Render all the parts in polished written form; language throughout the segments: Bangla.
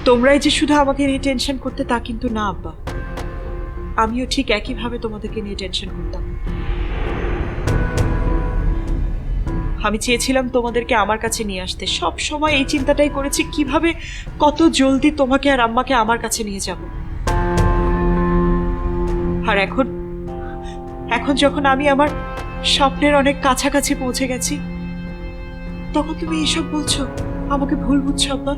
তোমরাই যে শুধু আমাকে নিয়ে টেনশন করতে তা কিন্তু না আব্বা, আমিও ঠিক একইভাবে তোমাদেরকে নিয়ে টেনশন করতাম। আমি চেয়েছিলাম তোমাদেরকে আমার কাছে নিয়ে আসতে, সব সময় এই চিন্তাটাই করেছি কিভাবে কত জলদি তোমাকে আর আম্মাকে আমার কাছে নিয়ে যাব। আর এখন এখন যখন আমি আমার স্বপ্নের অনেক কাছাকাছি পৌঁছে গেছি, তখন তুমি এইসব বলছো, আমাকে ভুল বুঝছো আব্বা।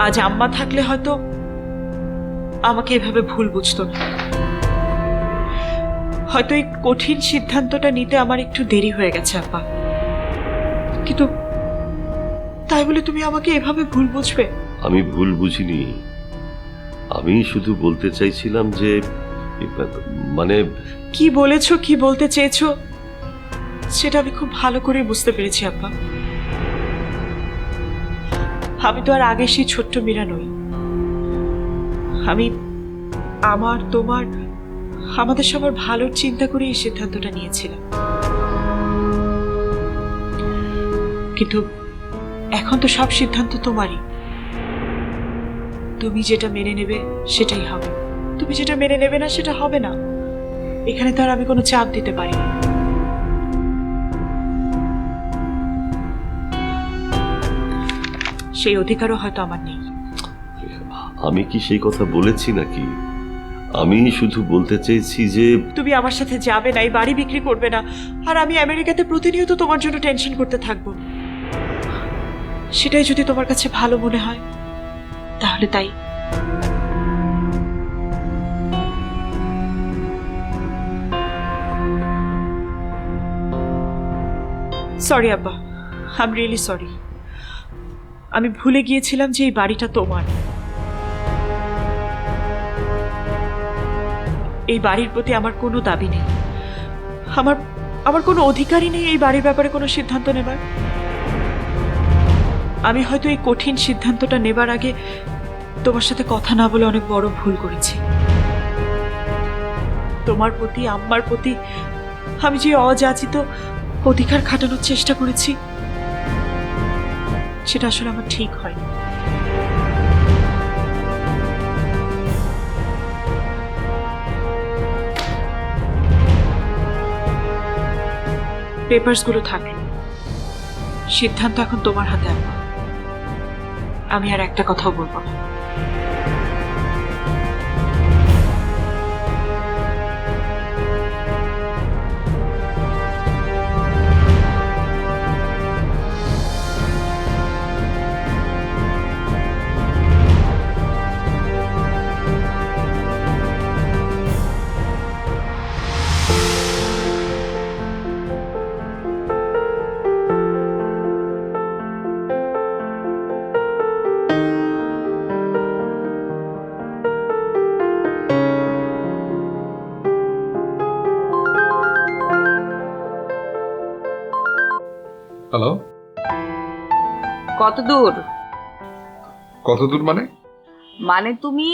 আজ আম্মা থাকলে হয়তো আমাকে এভাবে ভুল বুঝতো না, হয়তো এই কঠিন সিদ্ধান্তটা নিতে আমার একটু দেরি হয়ে গেছে আব্বা, কিন্তু তাই বলে তুমি আমাকে এভাবে ভুল বুঝবে? আমি ভুল বুঝিনি, আমি শুধু বলতে চাইছিলাম যে মানে কি বলেছো, কি বলতে চেয়েছো সেটা আমি খুব ভালো করে বুঝতে পেরেছি আব্বা। আমি তো আর আগে সেই ছোট্ট মীরা নই। আমি আমার, তোমার, আমাদের সবার ভালোর চিন্তা করে এই সিদ্ধান্তটা নিয়েছিলাম, কিন্তু এখন তো সব সিদ্ধান্ত তোমারই। তুমি যেটা মেনে নেবে সেটাই হবে, তুমি যেটা মেনে নেবে না সেটা হবে না। এখানে তো আর আমি কোনো চাপ দিতে পারি না। সেই অধিকারও হয়তো আমার নেই। আমি কি সেই কথা বলেছি নাকি? আমি শুধু বলতে চেয়েছি যে তুমি আমার সাথে যাবে না, এই বাড়ি বিক্রি করবে না, আর আমি আমেরিকাতে প্রতিনিয়ত তোমার জন্য টেনশন করতে থাকবো। সেটাই যদি তোমার কাছে ভালো মনে হয় তাহলে তাই। সরি আব্বা, আই এম রিয়েলি সরি। আমি ভুলে গিয়েছিলাম যে এই বাড়িটা তোমার। এই বাড়ির প্রতি আমার কোনো দাবি নেই, আমার আমার কোনো অধিকারই নেই এই বাড়ির ব্যাপারে কোনো সিদ্ধান্ত নেবার। আমি হয়তো এই কঠিন সিদ্ধান্তটা নেবার আগে তোমার সাথে কথা না বলে অনেক বড় ভুল করেছি। তোমার প্রতি, আম্মার প্রতি আমি যে অযাচিত অধিকার খাটানোর চেষ্টা করেছি সেটা আসলে আমার ঠিক হয়নি। পেপারসগুলো থাকলো, সিদ্ধান্ত এখন তোমার হাতে আম্মা। আমি আর একটা কথাও বলবো না। হ্যালো, কত দূর? কত দূর মানে? মানে তুমি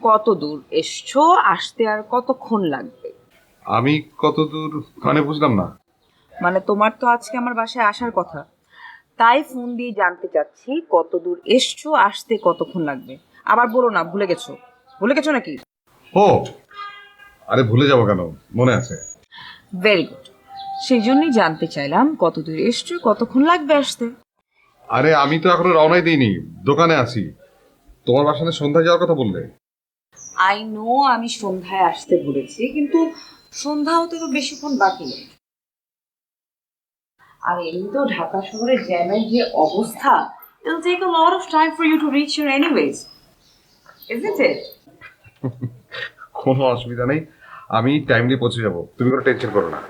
কত দূর এসছো, আসতে আর কতক্ষণ লাগবে? আমি কত দূর মানে বুঝলাম না। মানে তোমার তো আজকে আমার বাসায় আসার কথা, তাই ফোন দিয়ে জানতে চাচ্ছি কত দূর এসছো, আসতে কতক্ষণ লাগবে। আবার বলো না ভুলে গেছো, ভুলে গেছো নাকি? ও আরে ভুলে যাবো কেন, মনে আছে। ভেরি গুড, সেই জন্যই জানতে চাইলাম কত দূর এসছো, কতক্ষণ লাগবে আসতে। আরে আমি তো এখনো রওনাই দিইনি, দোকানে আছি। তোমার বাসায় সন্ধ্যায় যাওয়ার কথা বললে। আই নো আমি সন্ধ্যায় আসতে বলেছি, কিন্তু সন্ধ্যা হতে তো বেশিক্ষণ বাকি নেই। আর এমনিতেও ঢাকা শহরের জ্যামের যে অবস্থা, it'll take a lot of time for you to reach here anyways, isn't it? কোনো অসুবিধা নেই, আমি টাইমলি পৌঁছে যাবো, তুমি কোনো টেনশন করো না।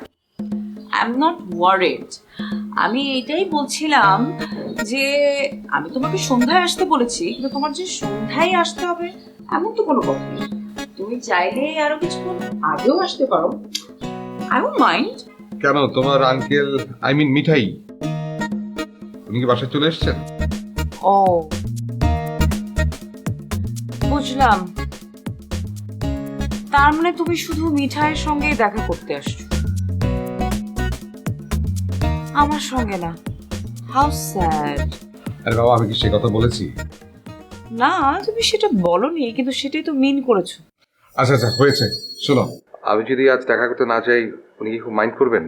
I'm not worried. আমি এটাই বলছিলাম যে আমি তোমাকে সন্ধ্যায় আসতে বলেছি, কিন্তু তোমার যে সন্ধ্যায় আসতে হবে এমন তো কোনো কথা নেই। তুমি চাইলে আরো কিছুক্ষণ আগেও আসতে পারো, I won't mind. কেন, তোমার আঙ্কেল আই মিন মিঠাই উনি কি বাসায় চলে এসেছেন? ও বুঝলাম, তার মানে তুমি শুধু মিঠাইয়ের সঙ্গেই দেখা করতে আসছো, আমার সঙ্গে না? How sad. আরে বাবা, আমি কি সে কথা বলেছি? না, তুমি সেটা বলনি, কিন্তু সেটাই তো মিন করেছো। আচ্ছা আচ্ছা, হয়েছে। শোনো, আমি যদি আজ দেখা করতে না চাই, উনি কি খুব মাইন্ড করবেন?